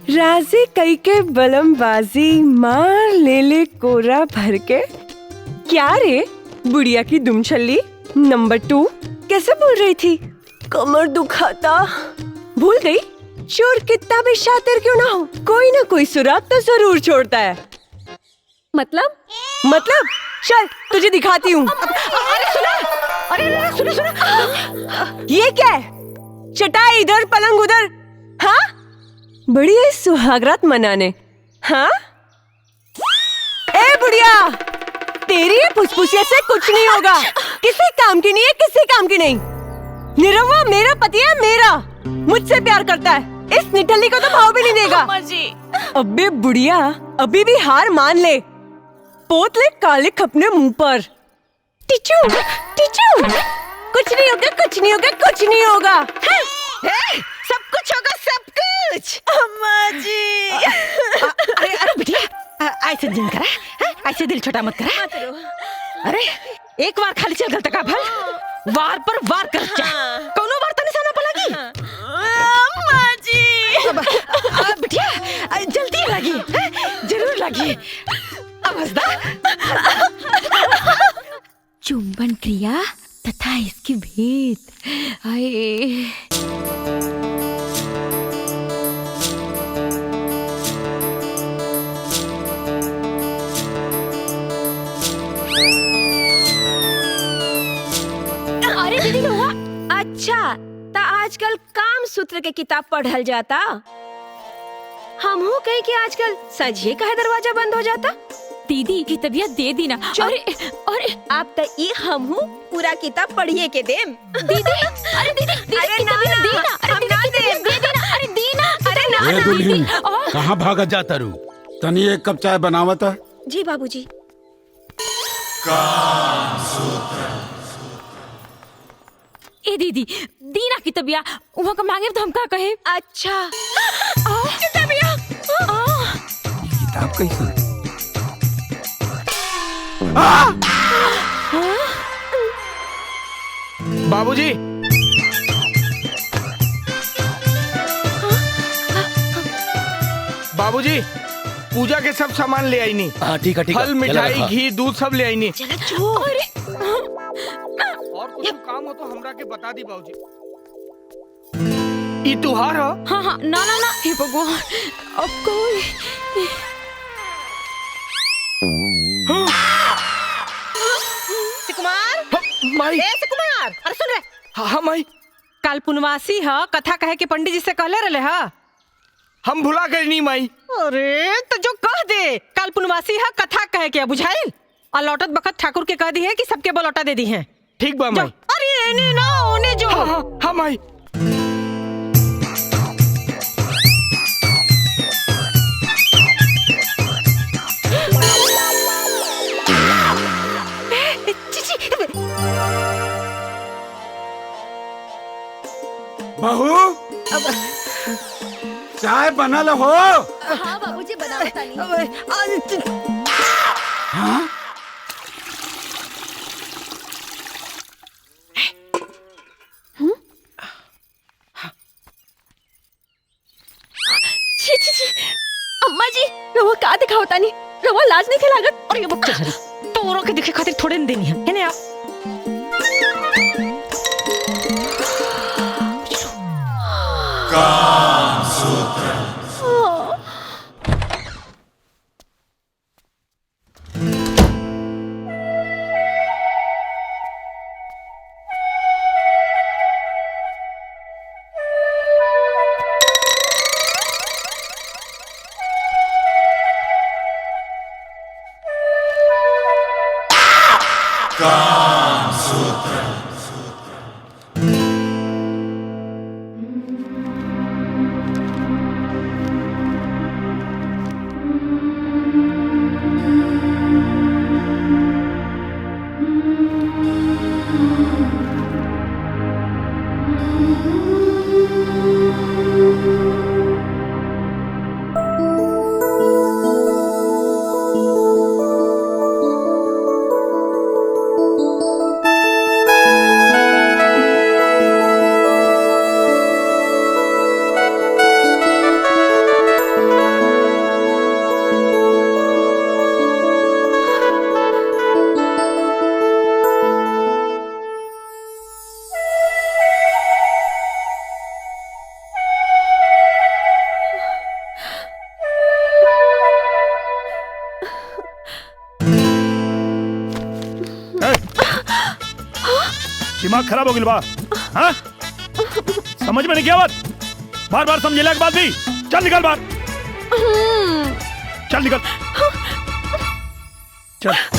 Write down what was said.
राजी कई के बलमबाजी मार ले ले कोरा भर के। क्या रे बुढ़िया की दुमछल्ली नंबर 2 कैसे बोल रही थी? कमर दुखाता। भूल गई? चोर कितना भी शातिर क्यों ना हो, कोई ना कोई सुराग तो जरूर छोड़ता है। मतलब चल तुझे दिखाती हूँ। अरे सुनो। ये क्या है? चटाई इधर पलंग उधर। हाँ बड़ी है सुहागरात मनाने। हाँ ए बुढ़िया, तेरी फुसफुसिया से कुछ नहीं होगा। किसी काम की नहीं है, किसी काम की नहीं। निरहुआ मेरा पति है, मेरा, मुझसे प्यार करता है। इस निठल्ली को तो भाव भी नहीं देगा। अबे बुढ़िया अभी भी हार मान ले, पोत ले काले अपने मुंह पर। टिचू कुछ नहीं होगा, कुछ नहीं होगा, कुछ नहीं होगा। सब कुछ होगा, सब कुछ। अम्मा जी। अरे बिटिया ऐसे दिन करा, ऐसे दिल छोटा मत करा। अरे एक बार खाली चल गलत का भल, वार पर वार कर जा। कोनो बार तनी साना पलगी। अम्मा जी। बिटिया जल्दी लगी, जरूर लगी। अब हंसदा। चुंबन क्रिया तथा इसकी भेद। आए अरे दीदी हुआ। अच्छा ता आजकल काम सूत्र के किताब पढ़ल जाता। हम हो कहीं कि आजकल सजिए का दरवाजा बंद हो जाता। दीदी की तबीयत दे दी ना। अरे आप तो ये हम हूँ पूरा किताब पढ़िए के देम। दीदी अरे दीदी अरे ना देना, अरे दीदी दे देना, अरे देना। अरे ना ए दुल्हन, कहाँ भागा जाता रू? तनी एक कप चाय बनावता। जी बाबूजी। ए दीदी दीना की तबिया वहाँ का मांगे तो हम का कहे। अच्छा किताब कैसे? बाबूजी, बाबूजी पूजा के सब सामान ले आई नी। हाँ ठीक है। फल मिठाई घी दूध सब ले आई नी। अरे और कुछ काम हो तो हमरा के बता दी बाबूजी। ई तुहार हो? हाँ ना हे भगवान अब कोई। सुकुमार, माई। सुकुमार, अरे सुन रे। हाँ माई। कल पुनवासी ह कथा कहे के पंडित जी से कहले रहे ह। हम भुला गए नी माई। अरे तो जो कह दे, कल पुनवासी है कथा कहे के बुझाइल। और लौटत बखत ठाकुर के कह दी है कि सबके बलौटा दे दी है। ठीक बा माई। अरे एने ना ओने जो। हाँ माई। बहू चाय बनल हो? हाँ बाबूजी बनावता नहीं। हाँ? छी अम्मा जी रवा का दिखावता नहीं, रवा लाज नहीं खिलागत। और ये बच्चा हरी तो औरों के दिखे खातिर थोड़े न देनी है ना। दिमाग खराब हो गया बा? हाँ? समझ में नहीं क्या बात? बार बार समझेला के बाद भी चल निकल बाहर, चल निकल, चल।